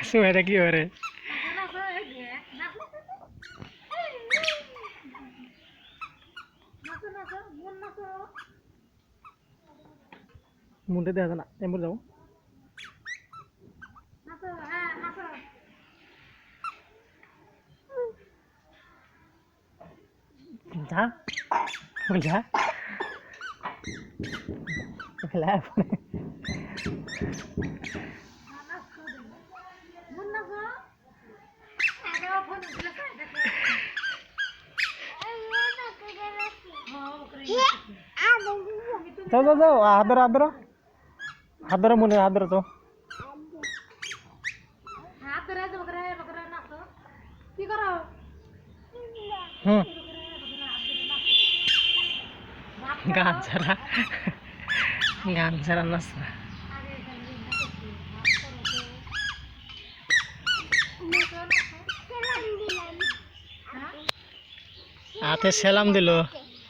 সুমাইরা কি করে মুন্ডে দেখা যায় না এমন যাবো যা যা খেলা যাও যাও যাও হাত ধরো হাত ধরো মনে হাত ধরো তো হুম গান ছাড়া নাচ না হাতে সেলাম দিল